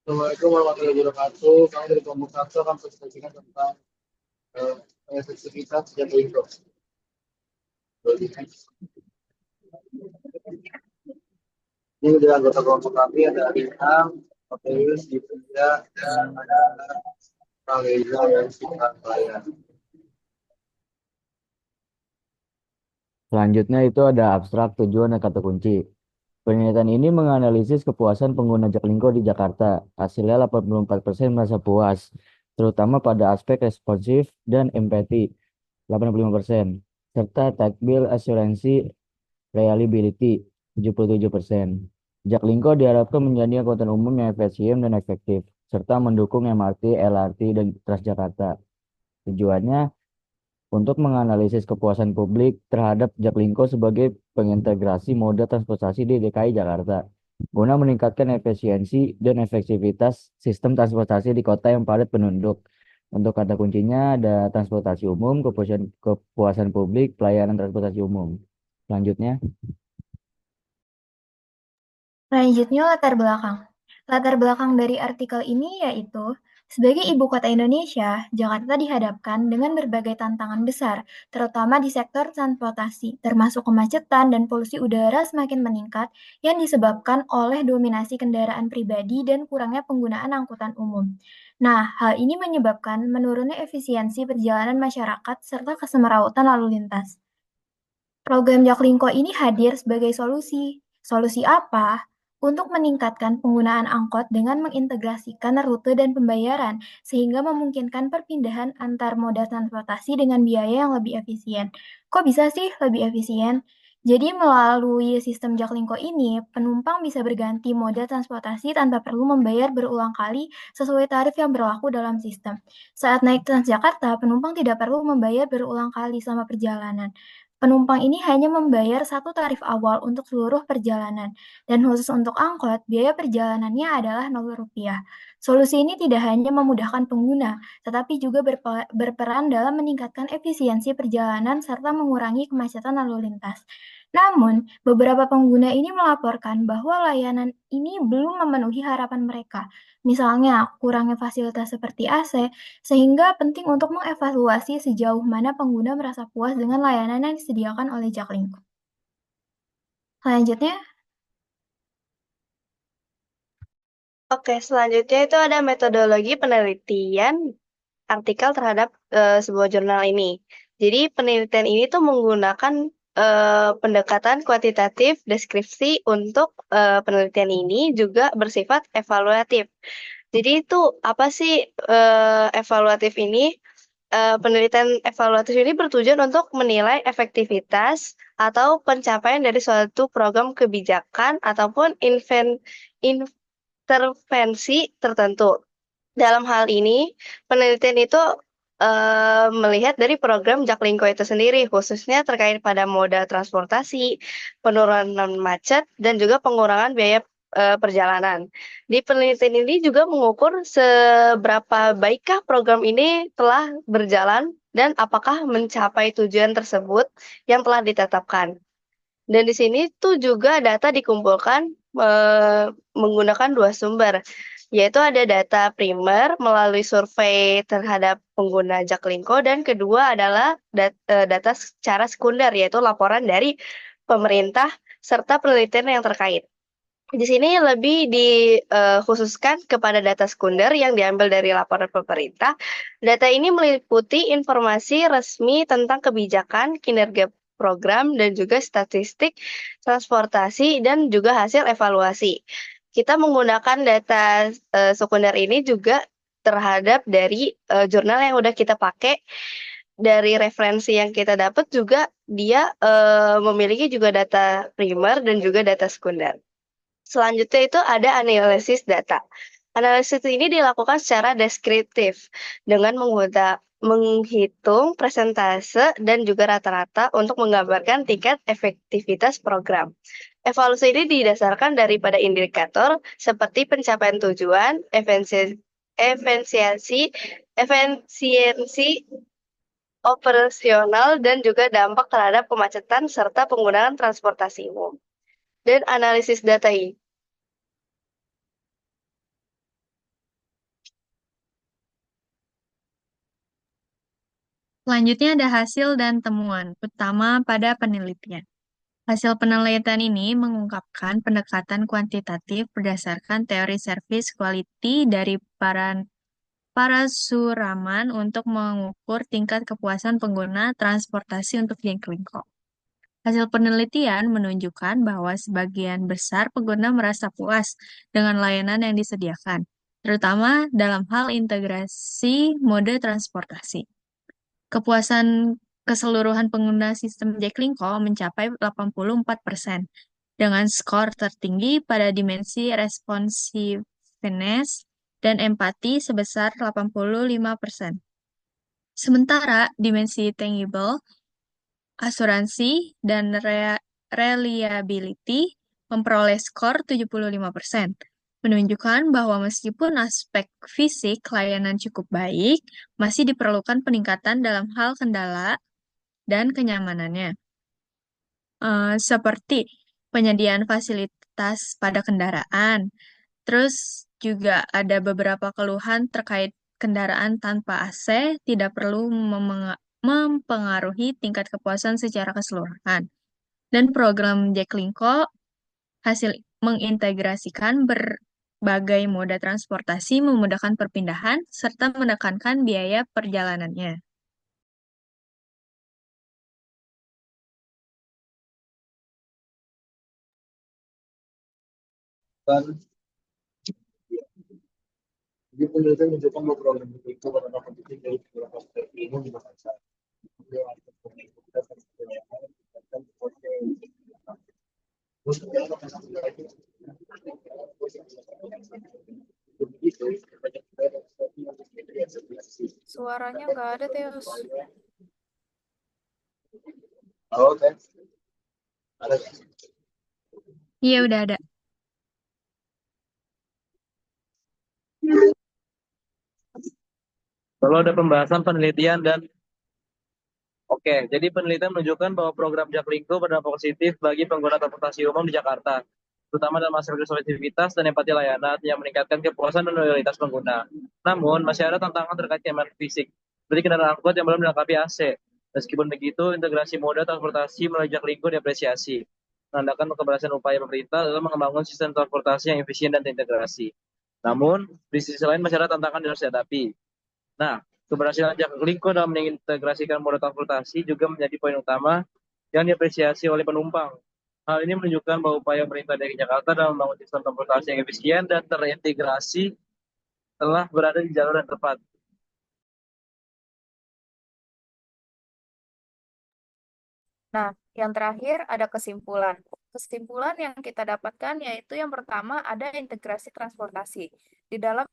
Assalamualaikum warahmatullahi wabarakatuh. Kami dari kelompok satu akan presentasikan tentang eh, efektivitas dan info. Ini dari anggota kelompok kami ada Ilham, Mateus, Yudha, dan ada Kang Reza yang singkat layar. Selanjutnya itu ada abstrak tujuan dan kata kunci. Penelitian ini menganalisis kepuasan pengguna Jaklingko di Jakarta. Hasilnya 84% merasa puas, terutama pada aspek responsif dan empati, 85%, serta takbil asuransi reliability, 77%. Jaklingko diharapkan menjadi angkutan umum yang efisien dan efektif, serta mendukung MRT, LRT, dan Transjakarta. Tujuannya untuk menganalisis kepuasan publik terhadap Jaklingko sebagai pengintegrasi moda transportasi di DKI Jakarta, guna meningkatkan efisiensi dan efektivitas sistem transportasi di kota yang padat penduduk. Untuk kata kuncinya ada transportasi umum, kepuasan publik, pelayanan transportasi umum. Selanjutnya, Selanjutnya latar belakang. Latar belakang dari artikel ini yaitu, sebagai ibu kota Indonesia, Jakarta dihadapkan dengan berbagai tantangan besar, terutama di sektor transportasi, termasuk kemacetan dan polusi udara semakin meningkat yang disebabkan oleh dominasi kendaraan pribadi dan kurangnya penggunaan angkutan umum. Nah, hal ini menyebabkan menurunnya efisiensi perjalanan masyarakat serta kesemerawatan lalu lintas. Program Jaklingko ini hadir sebagai solusi. Solusi apa? Untuk meningkatkan penggunaan angkot dengan mengintegrasikan rute dan pembayaran, sehingga memungkinkan perpindahan antar moda transportasi dengan biaya yang lebih efisien. Kok bisa sih lebih efisien? Jadi melalui sistem Jaklingko ini, penumpang bisa berganti moda transportasi tanpa perlu membayar berulang kali sesuai tarif yang berlaku dalam sistem. Saat naik Transjakarta, penumpang tidak perlu membayar berulang kali selama perjalanan. Penumpang ini hanya membayar satu tarif awal untuk seluruh perjalanan, dan khusus untuk angkot, biaya perjalanannya adalah Rp0. Solusi ini tidak hanya memudahkan pengguna, tetapi juga berperan dalam meningkatkan efisiensi perjalanan serta mengurangi kemacetan lalu lintas. Namun, beberapa pengguna ini melaporkan bahwa layanan ini belum memenuhi harapan mereka. Misalnya, kurangnya fasilitas seperti AC, sehingga penting untuk mengevaluasi sejauh mana pengguna merasa puas dengan layanan yang disediakan oleh Jaklingko. Selanjutnya, Oke, selanjutnya itu ada metodologi penelitian artikel terhadap sebuah jurnal ini. Jadi penelitian ini tuh menggunakan pendekatan kuantitatif deskripsi untuk penelitian ini juga bersifat evaluatif. Jadi itu apa sih evaluatif ini? Penelitian evaluatif ini bertujuan untuk menilai efektivitas atau pencapaian dari suatu program kebijakan ataupun intervensi tertentu. Dalam hal ini, penelitian itu melihat dari program Jaklingko itu sendiri, khususnya terkait pada moda transportasi, penurunan macet, dan juga pengurangan biaya perjalanan. Di penelitian ini juga mengukur seberapa baikkah program ini telah berjalan dan apakah mencapai tujuan tersebut yang telah ditetapkan. Dan di sini tuh juga data dikumpulkan menggunakan dua sumber, yaitu ada data primer melalui survei terhadap pengguna Jaklingko dan kedua adalah data secara sekunder, yaitu laporan dari pemerintah serta penelitian yang terkait. Di sini lebih dikhususkan kepada data sekunder yang diambil dari laporan pemerintah. Data ini meliputi informasi resmi tentang kebijakan, kinerja program, dan juga statistik transportasi dan juga hasil evaluasi. Kita menggunakan data sekunder ini juga terhadap dari jurnal yang udah kita pakai, dari referensi yang kita dapat juga dia memiliki juga data primer dan juga data sekunder. Selanjutnya itu ada analisis data. Analisis ini dilakukan secara deskriptif dengan menghitung presentase dan juga rata-rata untuk menggambarkan tingkat efektivitas program. Evaluasi ini didasarkan daripada indikator seperti pencapaian tujuan, efisiensi operasional, dan juga dampak terhadap kemacetan serta penggunaan transportasi umum. Dan analisis data ini Selanjutnya ada hasil dan temuan, utama pada penelitian. Hasil penelitian ini mengungkapkan pendekatan kuantitatif berdasarkan teori service quality dari Parasuraman untuk mengukur tingkat kepuasan pengguna transportasi untuk Jaklingko. Hasil penelitian menunjukkan bahwa sebagian besar pengguna merasa puas dengan layanan yang disediakan, terutama dalam hal integrasi mode transportasi. Kepuasan keseluruhan pengguna sistem Jaklingko mencapai 84%, dengan skor tertinggi pada dimensi responsiveness dan empati sebesar 85%. Sementara dimensi tangible, asuransi, dan reliability memperoleh skor 75%, menunjukkan bahwa meskipun aspek fisik layanan cukup baik, masih diperlukan peningkatan dalam hal kendala dan kenyamanannya. Seperti penyediaan fasilitas pada kendaraan. Terus juga ada beberapa keluhan terkait kendaraan tanpa AC tidak perlu mempengaruhi tingkat kepuasan secara keseluruhan. Dan program Jaklingko hasil mengintegrasikan berbagai moda transportasi memudahkan perpindahan serta menekankan biaya perjalanannya. Dan jadi penelitian menunjukkan bahwa program itu karena kompetisi dari beberapa aspek ilmu di masa Suaranya nggak ada, Teos. Oke. Ada. Iya, udah ada. Lalu ada pembahasan penelitian dan jadi penelitian menunjukkan bahwa program Jaklingko berdampak positif bagi pengguna transportasi umum di Jakarta, terutama dalam aspek responsivitas dan empati layanan yang meningkatkan kepuasan dan loyalitas pengguna. Namun, masih ada tantangan terkait keamanan fisik, seperti kendaraan angkut yang belum dilengkapi AC. Meskipun begitu, integrasi moda transportasi melalui Jaklingko diapresiasi, menandakan keberhasilan upaya pemerintah dalam mengembangkan sistem transportasi yang efisien dan terintegrasi. Namun, di sisi lain masih ada tantangan yang harus dihadapi. Nah, keberhasilan Jaklingko dalam mengintegrasikan moda transportasi juga menjadi poin utama yang diapresiasi oleh penumpang. Hal ini menunjukkan bahwa upaya pemerintah DKI Jakarta dalam membangun sistem transportasi yang efisien dan terintegrasi telah berada di jalur yang tepat. Nah, yang terakhir ada kesimpulan. Kesimpulan yang kita dapatkan yaitu yang pertama ada integrasi transportasi. Di dalam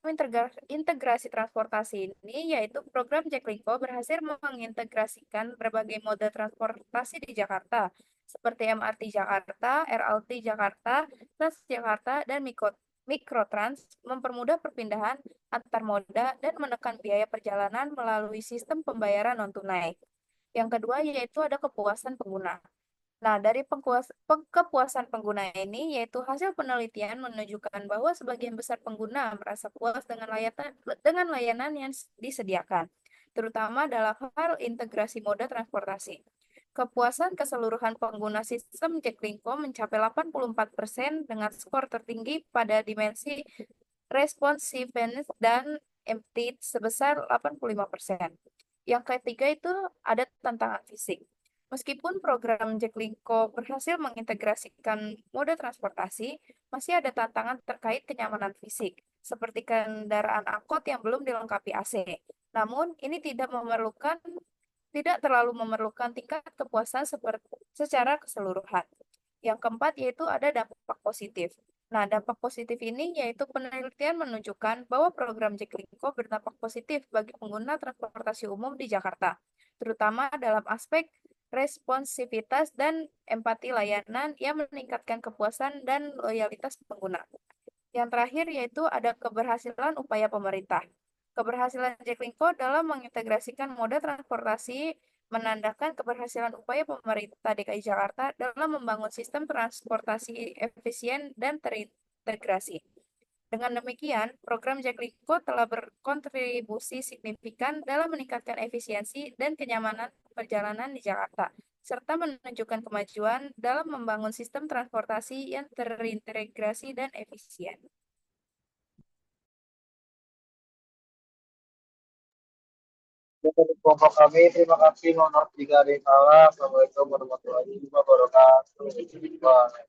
integrasi transportasi ini, yaitu program Jaklingko berhasil mengintegrasikan berbagai moda transportasi di Jakarta, seperti MRT Jakarta, RLT Jakarta, Transjakarta, dan Mikrotrans, mempermudah perpindahan antar moda dan menekan biaya perjalanan melalui sistem pembayaran non-tunai. Yang kedua yaitu ada kepuasan pengguna. Nah, dari kepuasan pengguna ini, yaitu hasil penelitian menunjukkan bahwa sebagian besar pengguna merasa puas dengan layanan yang disediakan, terutama dalam hal integrasi moda transportasi. Kepuasan keseluruhan pengguna sistem Jaklingko mencapai 84% dengan skor tertinggi pada dimensi responsiveness dan empty sebesar 85%. Yang ketiga itu ada tantangan fisik. Meskipun program Jaklingko berhasil mengintegrasikan moda transportasi, masih ada tantangan terkait kenyamanan fisik, seperti kendaraan angkot yang belum dilengkapi AC. Namun, ini tidak terlalu memerlukan tingkat kepuasan secara keseluruhan. Yang keempat yaitu ada dampak positif. Nah, dampak positif ini yaitu penelitian menunjukkan bahwa program Jaklingko berdampak positif bagi pengguna transportasi umum di Jakarta, terutama dalam aspek responsivitas dan empati layanan yang meningkatkan kepuasan dan loyalitas pengguna. Yang terakhir yaitu ada keberhasilan upaya pemerintah. Keberhasilan Jaklingko dalam mengintegrasikan moda transportasi menandakan keberhasilan upaya pemerintah DKI Jakarta dalam membangun sistem transportasi efisien dan terintegrasi. Dengan demikian, program Jaklingko telah berkontribusi signifikan dalam meningkatkan efisiensi dan kenyamanan perjalanan di Jakarta, serta menunjukkan kemajuan dalam membangun sistem transportasi yang terintegrasi dan efisien. Dari kelompok kami, terima kasih. Mohon maaf jika ada yang salah. Assalamualaikum warahmatullahi wabarakatuh.